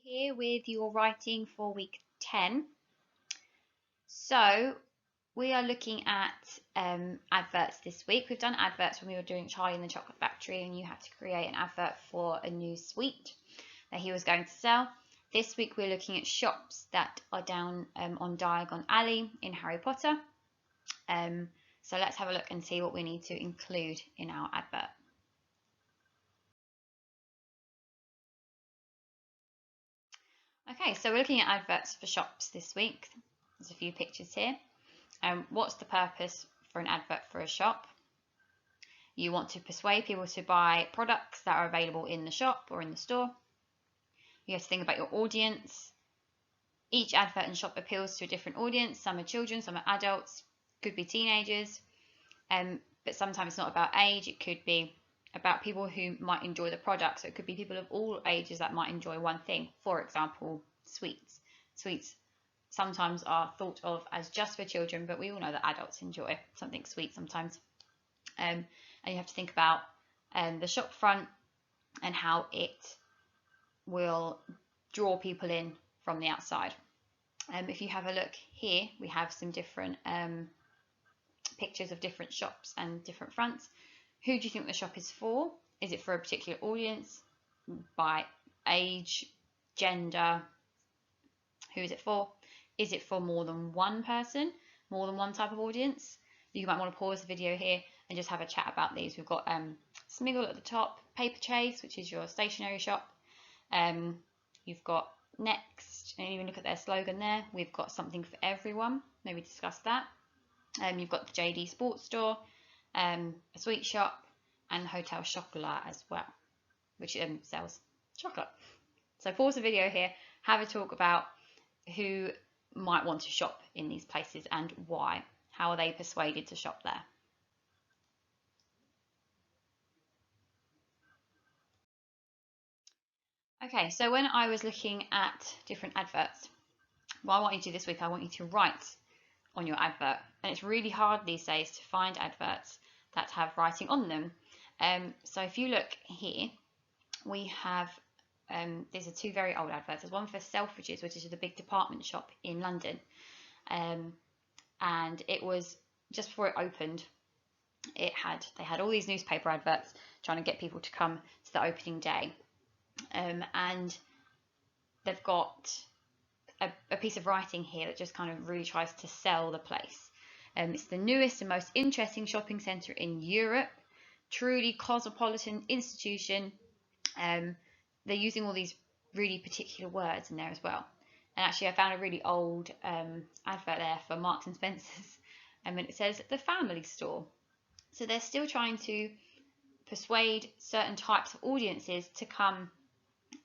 Here with your writing for week 10. So we are looking at adverts this week. We've done adverts when we were doing Charlie and the Chocolate Factory, and you had to create an advert for a new sweet that he was going to sell. This week we're looking at shops that are down on Diagon Alley in Harry Potter. So let's have a look and see what we need to include in our advert. Okay, so we're looking at adverts for shops this week. There's a few pictures here. What's the purpose for an advert for a shop? You want to persuade people to buy products that are available in the shop or in the store. You have to think about your audience. Each advert and shop appeals to a different audience. Some are children, some are adults, could be teenagers. But sometimes it's not about age, it could be about people who might enjoy the product. So it could be people of all ages that might enjoy one thing. For example, sweets. Sweets sometimes are thought of as just for children, but we all know that adults enjoy something sweet sometimes. And you have to think about the shop front and how it will draw people in from the outside. If you have a look here, we have some different pictures of different shops and different fronts. Who do you think the shop is for? Is it for a particular audience? By age, gender? Who is it for? Is it for more than one person? More than one type of audience? You might want to pause the video here and just have a chat about these. We've got Smiggle at the top, Paper Chase, which is your stationery shop. You've got Next, and even look at their slogan there. We've got something for everyone. Maybe discuss that. You've got the JD Sports Store, a sweet shop, and Hotel Chocolat as well, which sells chocolate. So pause the video here, have a talk about who might want to shop in these places and why. How are they persuaded to shop there? Okay, so when I was looking at different adverts, what I want you to do this week, I want you to write on your advert. And it's really hard these days to find adverts that have writing on them. So if you look here, we have, these are two very old adverts. There's one for Selfridges, which is the big department shop in London. And it was just before it opened, they had all these newspaper adverts trying to get people to come to the opening day. And they've got a piece of writing here that just kind of really tries to sell the place. It's the newest and most interesting shopping centre in Europe, truly cosmopolitan institution. They're using all these really particular words in there as well. And actually I found a really old advert there for Marks and Spencer's, and it says the family store. So they're still trying to persuade certain types of audiences to come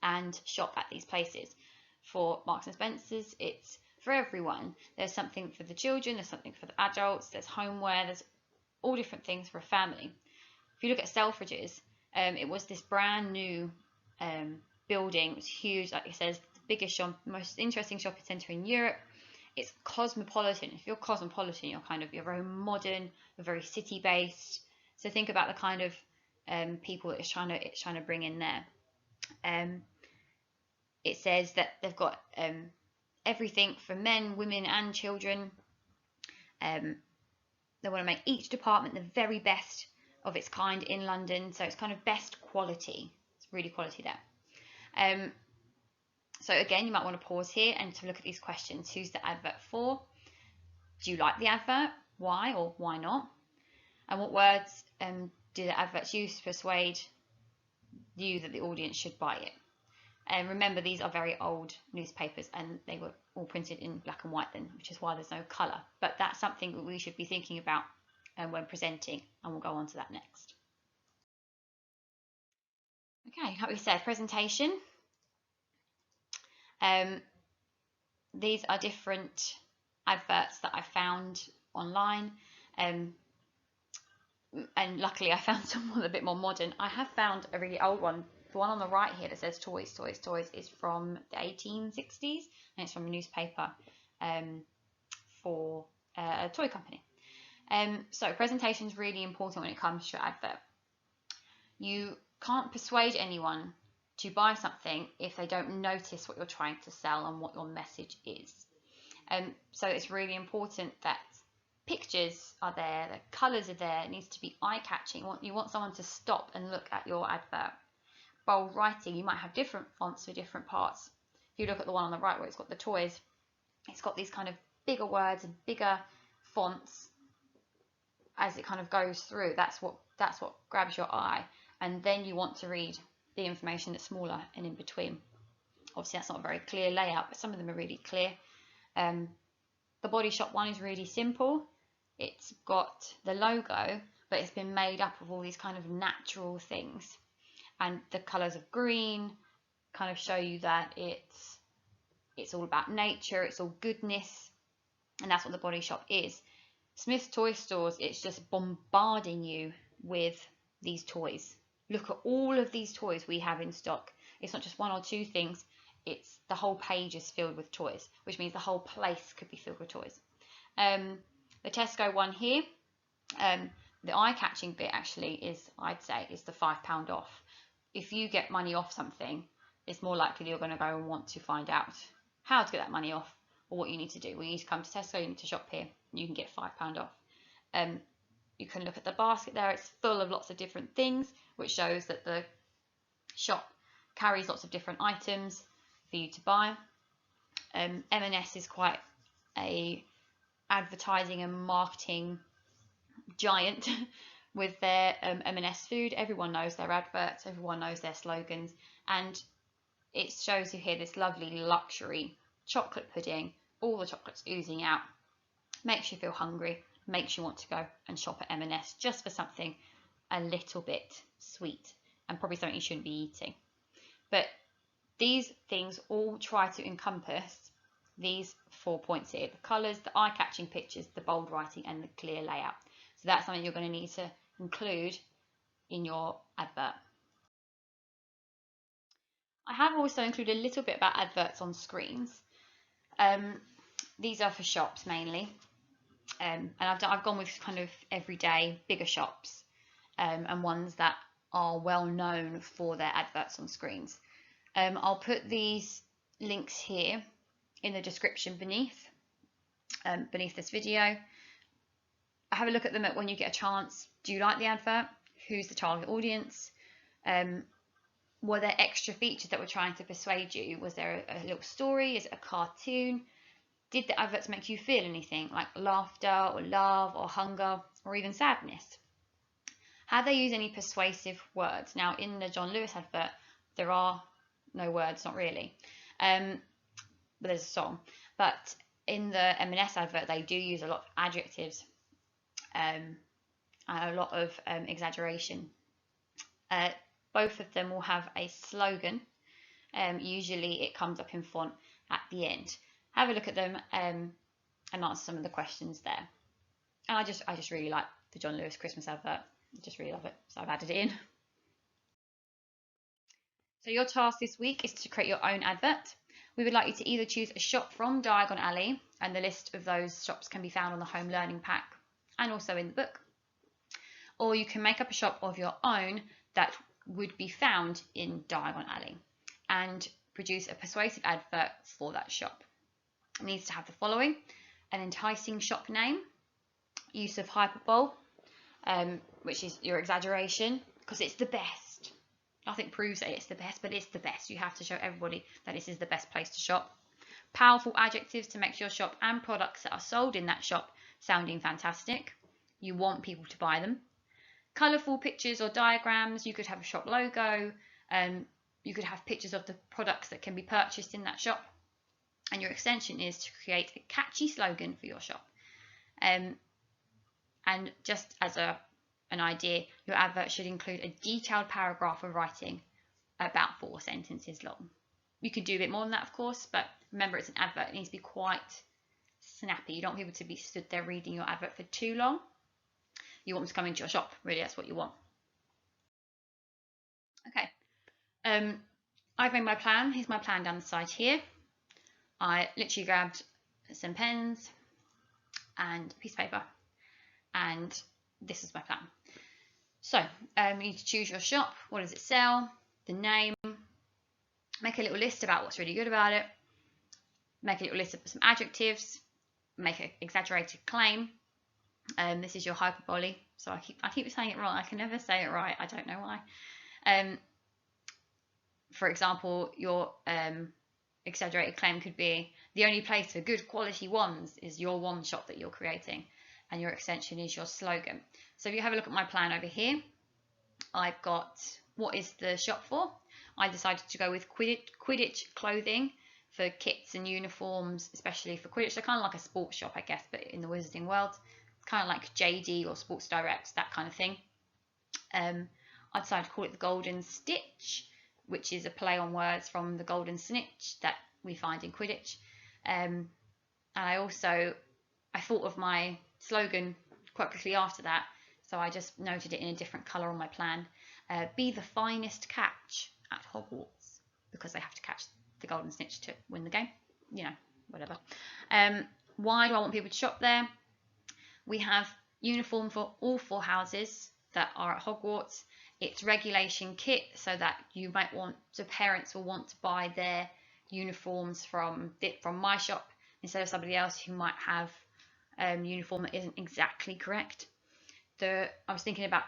and shop at these places. For Marks and Spencer's, it's for everyone. There's something for the children, there's something for the adults, there's homeware, there's all different things for a family. If you look at Selfridges, it was this brand new building. It was huge, like it says, the biggest shop, most interesting shopping centre in Europe. It's cosmopolitan. If you're cosmopolitan, you're very modern, you're very city based. So think about the kind of people that it's trying to bring in there. It says that they've got everything for men, women and children. They want to make each department the very best of its kind in London. So it's kind of best quality. It's really quality there. So again, you might want to pause here and to look at these questions. Who's the advert for? Do you like the advert? Why or why not? And what words do the adverts use to persuade you that the audience should buy it? And remember, these are very old newspapers and they were all printed in black and white then, which is why there's no colour. But that's something that we should be thinking about when presenting, and we'll go on to that next. Okay, like we said, presentation. These are different adverts that I found online. And luckily I found someone a bit more modern. I have found a really old one. The one on the right here that says toys, toys, toys is from the 1860s, and it's from a newspaper for a toy company. So presentation is really important when it comes to your advert. You can't persuade anyone to buy something if they don't notice what you're trying to sell and what your message is. So it's really important that pictures are there, the colours are there, it needs to be eye-catching. You want someone to stop and look at your advert. Bold writing, you might have different fonts for different parts. If you look at the one on the right where it's got the toys, it's got these kind of bigger words and bigger fonts as it kind of goes through. That's what grabs your eye, and then you want to read the information that's smaller and in between. Obviously that's not a very clear layout, but some of them are really clear. The Body Shop one is really simple. It's got the logo, but it's been made up of all these kind of natural things, and the colours of green kind of show you that it's all about nature, it's all goodness, and that's what the Body Shop is. Smith's Toy Stores, it's just bombarding you with these toys. Look at all of these toys we have in stock. It's not just one or two things, it's the whole page is filled with toys, which means the whole place could be filled with toys. The Tesco one here, the eye-catching bit actually is, I'd say, is the £5 off. If you get money off something, it's more likely you're going to go and want to find out how to get that money off, or what you need to do. Well, you need to come to Tesco, you need to shop here, and you can get £5 off. You can look at the basket there, it's full of lots of different things, which shows that the shop carries lots of different items for you to buy. M&S is quite a advertising and marketing giant with their M&S food. Everyone knows their adverts, everyone knows their slogans, and it shows you here this lovely luxury chocolate pudding, all the chocolates oozing out, makes you feel hungry, makes you want to go and shop at M&S just for something a little bit sweet and probably something you shouldn't be eating. But these things all try to encompass these 4 points here: the colours, the eye-catching pictures, the bold writing, and the clear layout. So that's something you're going to need to include in your advert. I have also included a little bit about adverts on screens. These are for shops mainly, and I've gone with kind of everyday bigger shops and ones that are well known for their adverts on screens. I'll put these links here in the description beneath this video. Have a look at them when you get a chance. Do you like the advert? Who's the target audience? Were there extra features that were trying to persuade you? Was there a little story? Is it a cartoon? Did the adverts make you feel anything, like laughter or love or hunger or even sadness? Have they used any persuasive words? Now, in the John Lewis advert, there are no words, not really, but there's a song. But in the M&S advert, they do use a lot of adjectives and a lot of exaggeration. Both of them will have a slogan. Usually it comes up in font at the end. Have a look at them and answer some of the questions there. And I just really like the John Lewis Christmas advert. I just really love it, so I've added it in. So your task this week is to create your own advert. We would like you to either choose a shop from Diagon Alley, and the list of those shops can be found on the home learning pack and also in the book, or you can make up a shop of your own that would be found in Diagon Alley and produce a persuasive advert for that shop. It needs to have the following: an enticing shop name, use of hyperbole, which is your exaggeration, because it's the best. Nothing proves that it's the best, but it's the best. You have to show everybody that this is the best place to shop. Powerful adjectives to make your shop and products that are sold in that shop sounding fantastic. You want people to buy them. Colourful pictures or diagrams. You could have a shop logo. You could have pictures of the products that can be purchased in that shop. And your extension is to create a catchy slogan for your shop. And just as an idea, your advert should include a detailed paragraph of writing about 4 sentences long. You can do a bit more than that, of course, but remember it's an advert. It needs to be quite snappy. You don't want people to be stood there reading your advert for too long. You want them to come into your shop, really, that's what you want. Okay, I've made my plan. Here's my plan down the side here. I literally grabbed some pens and a piece of paper, and this is my plan. So you need to choose your shop. What does it sell? The name, make a little list about what's really good about it, make a little list of some adjectives, make an exaggerated claim. This is your hyperbole, so I keep saying it wrong. I can never say it right. I don't know why. For example, your exaggerated claim could be the only place for good quality wands is your wand shop that you're creating, and your extension is your slogan. So if you have a look at my plan over here, I've got what is the shop for. I decided to go with Quidditch clothing for kits and uniforms, especially for Quidditch. So kind of like a sports shop, I guess, but in the wizarding world. It's kind of like JD or Sports Direct, that kind of thing. I decided to call it the Golden Stitch, which is a play on words from the golden snitch that we find in Quidditch. And I thought of my slogan quite quickly after that, so I just noted it in a different colour on my plan. Be the finest catch at Hogwarts, because they have to catch the golden snitch to win the game. You know, whatever. Why do I want people to shop there? We have uniform for all 4 houses that are at Hogwarts. It's regulation kit, so that parents will want to buy their uniforms from my shop instead of somebody else who might have uniform that isn't exactly correct. I was thinking about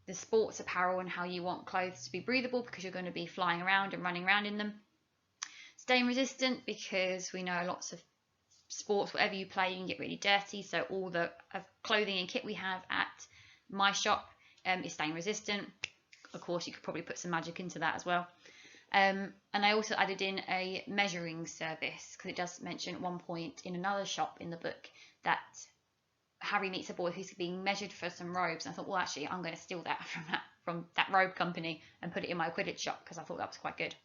the sports apparel and how you want clothes to be breathable because you're going to be flying around and running around in them. Stain resistant, because we know lots of sports, whatever you play, you can get really dirty. So all the clothing and kit we have at my shop is stain resistant. Of course, you could probably put some magic into that as well. And I also added in a measuring service, because it does mention at one point in another shop in the book that Harry meets a boy who's being measured for some robes. And I thought, well, actually, I'm going to steal that from that robe company and put it in my Quidditch shop, because I thought that was quite good.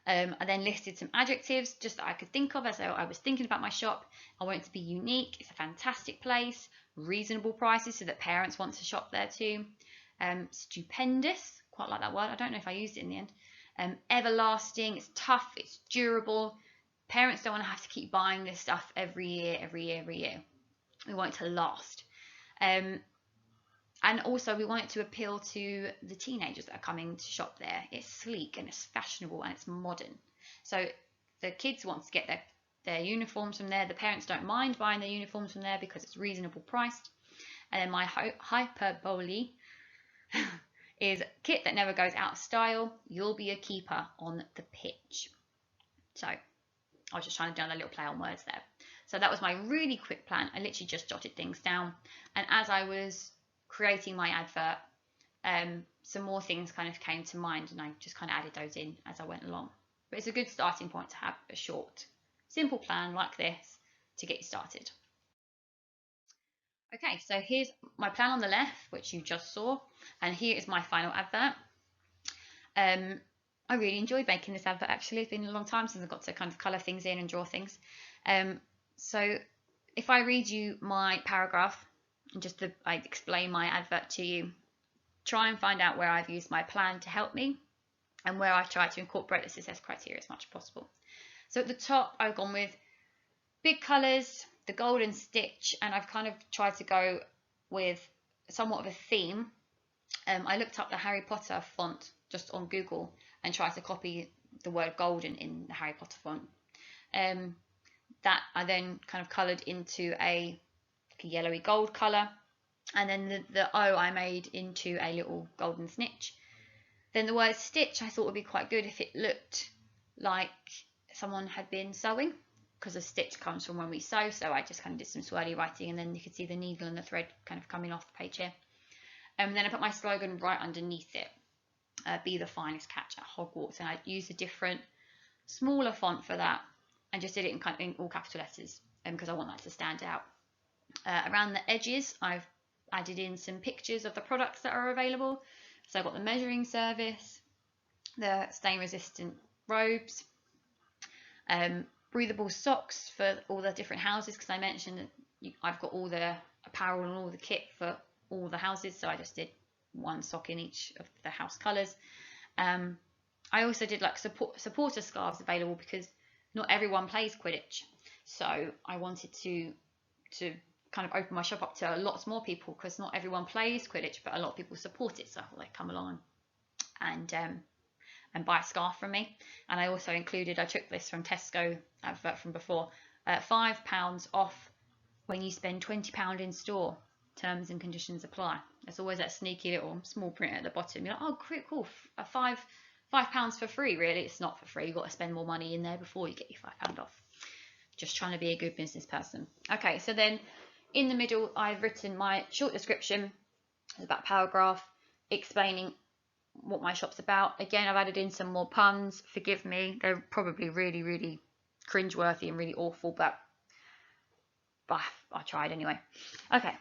I then listed some adjectives just that I could think of as I was thinking about my shop. I want it to be unique. It's a fantastic place. Reasonable prices so that parents want to shop there too. Stupendous, quite like that word. I don't know if I used it in the end. Everlasting, it's tough, it's durable. Parents don't want to have to keep buying this stuff every year. We want it to last. And also we want it to appeal to the teenagers that are coming to shop there. It's sleek and it's fashionable and it's modern. So the kids want to get their uniforms from there. The parents don't mind buying their uniforms from there because it's reasonable priced. And then my hyperbole is kit that never goes out of style. You'll be a keeper on the pitch. So I was just trying to do a little play on words there. So that was my really quick plan. I literally just jotted things down. And as I was creating my advert, some more things kind of came to mind, and I just kind of added those in as I went along. But it's a good starting point to have a short, simple plan like this to get you started. Okay, so here's my plan on the left, which you just saw, and here is my final advert. I really enjoyed making this advert actually. It's been a long time since I got to kind of colour things in and draw things. So if I read you my paragraph, and I explain my advert to you, try and find out where I've used my plan to help me and where I've tried to incorporate the success criteria as much as possible. So at the top, I've gone with big colours, the golden stitch, and I've kind of tried to go with somewhat of a theme. I looked up the Harry Potter font just on Google and tried to copy the word golden in the Harry Potter font. That I then kind of coloured into a yellowy gold colour, and then the O I made into a little golden snitch. Then the word stitch I thought would be quite good if it looked like someone had been sewing, because a stitch comes from when we sew, so I just kind of did some swirly writing, and then you could see the needle and the thread kind of coming off the page here. And then I put my slogan right underneath it, be the finest catch at Hogwarts, and I used a different smaller font for that and just did it in all capital letters because I want that to stand out. Around the edges I've added in some pictures of the products that are available. So I've got the measuring service, the stain resistant robes, breathable socks for all the different houses, because I mentioned that I've got all the apparel and all the kit for all the houses, so I just did one sock in each of the house colours. I also did like supporter scarves available because not everyone plays Quidditch, so I wanted to kind of open my shop up to lots more people, because not everyone plays Quidditch but a lot of people support it, so I thought I'd come along and and buy a scarf from me. And I also included, I took this from Tesco advert from before, £5 off when you spend £20 in store. Terms and conditions apply. There's always that sneaky little small print at the bottom. You're like, oh, cool, £5 for free. Really, it's not for free. You've got to spend more money in there before you get your £5 off. Just trying to be a good business person. Okay, so then in the middle, I've written my short description. It's about a paragraph explaining what my shop's about. Again, I've added in some more puns. Forgive me, they're probably really, really cringeworthy and really awful, but I tried anyway. Okay.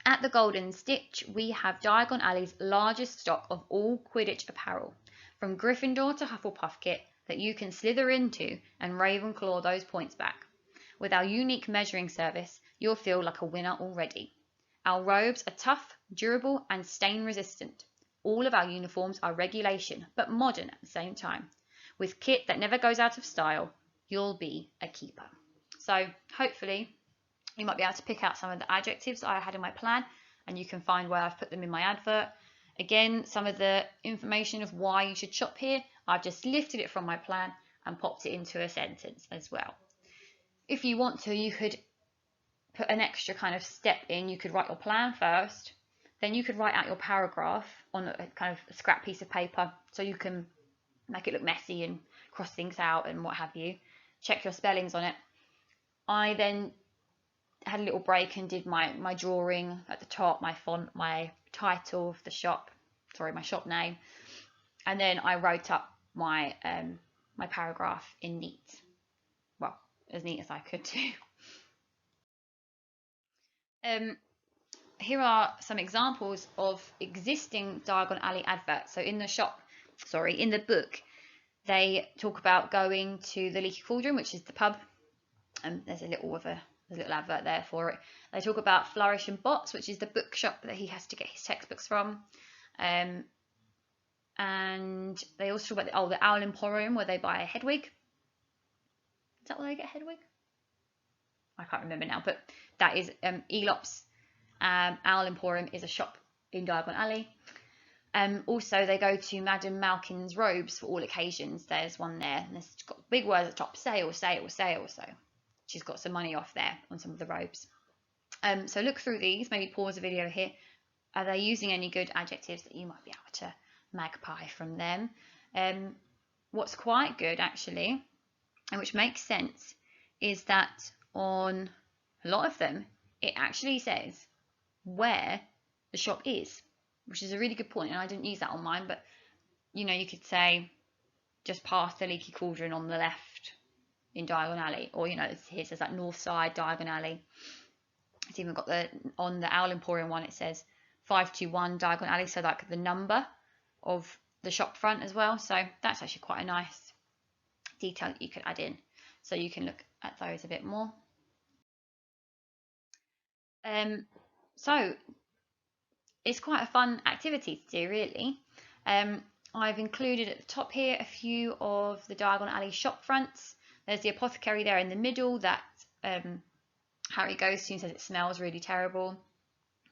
At the Golden Stitch, we have Diagon Alley's largest stock of all Quidditch apparel, from Gryffindor to Hufflepuff kit that you can slither into and Ravenclaw those points back. With our unique measuring service, you'll feel like a winner already. Our robes are tough, durable, and stain resistant. All of our uniforms are regulation, but modern at the same time. With kit that never goes out of style, you'll be a keeper. So hopefully you might be able to pick out some of the adjectives I had in my plan, and you can find where I've put them in my advert. Again, some of the information of why you should shop here, I've just lifted it from my plan and popped it into a sentence as well. If you want to, you could put an extra kind of step in. You could write your plan first, then you could write out your paragraph on a kind of a scrap piece of paper, so you can make it look messy and cross things out and what have you. Check your spellings on it. I then had a little break and did my drawing at the top, my font, my title of the shop, my shop name, and then I wrote up my my paragraph in neat, well, as neat as I could do. Here are some examples of existing Diagon Alley adverts. So in the book, they talk about going to the Leaky Cauldron, which is the pub, and there's a little advert there for it. They talk about Flourish and Bots, which is the bookshop that he has to get his textbooks from. And they also talk about the Owl Emporium, where they buy a Hedwig. Is that where they get a Hedwig? I can't remember now, but that is Elop's Owl Emporium is a shop in Diagon Alley. Also, they go to Madame Malkin's robes for all occasions. There's one there, and it's got big words at the top: sale, sale, sale. So she's got some money off there on some of the robes. So look through these, maybe pause the video here. Are they using any good adjectives that you might be able to magpie from them? What's quite good actually, and which makes sense, is that on a lot of them, it actually says where the shop is, which is a really good point, and I didn't use that on mine, but you could say just past the Leaky Cauldron on the left in Diagon Alley, or here says like north side Diagon Alley. It's even got on the Owl Emporium one, it says 521 Diagon Alley, so like the number of the shop front as well. So that's actually quite a nice detail that you could add in, so you can look at those a bit more. So it's quite a fun activity to do, really. I've included at the top here a few of the Diagon Alley shop fronts. There's the apothecary there in the middle that Harry goes to and says it smells really terrible.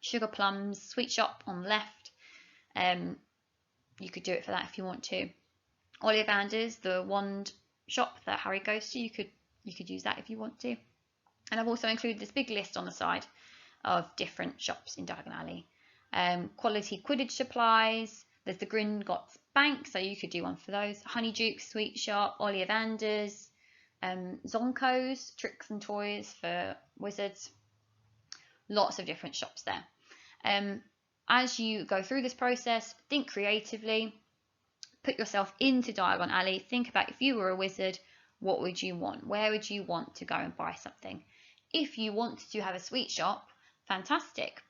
Sugar Plums sweet shop on the left. You could do it for that if you want to. Ollivander's, the wand shop that Harry goes to, you could use that if you want to. And I've also included this big list on the side of different shops in Diagon Alley. Quality Quidditch supplies. There's the Gringotts Bank, so you could do one for those. Honeyduke's sweet shop, Ollivander's, Zonko's tricks and toys for wizards. Lots of different shops there. As you go through this process, think creatively, put yourself into Diagon Alley, think about if you were a wizard, what would you want? Where would you want to go and buy something? If you want to have a sweet shop, fantastic,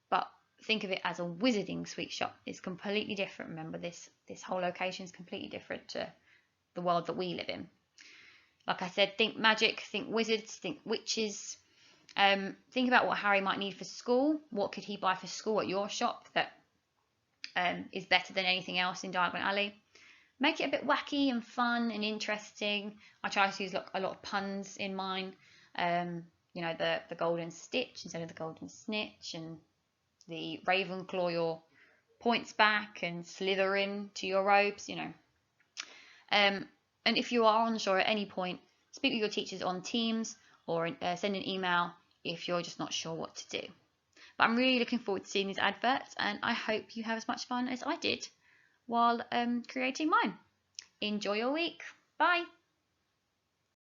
but think of it as a wizarding sweet shop. It's completely different. Remember, this whole location is completely different to the world that we live in. Like I said, think magic, think wizards, think witches. Think about what Harry might need for school. What could he buy for school at your shop that is better than anything else in Diagon Alley? Make it a bit wacky and fun and interesting. I try to use a lot of puns in mine. The golden stitch instead of the golden snitch, and the Ravenclaw your points back and slither into your robes. And if you are unsure at any point, speak with your teachers on Teams or send an email if you're just not sure what to do. But I'm really looking forward to seeing these adverts, and I hope you have as much fun as I did while creating mine. Enjoy your week. Bye.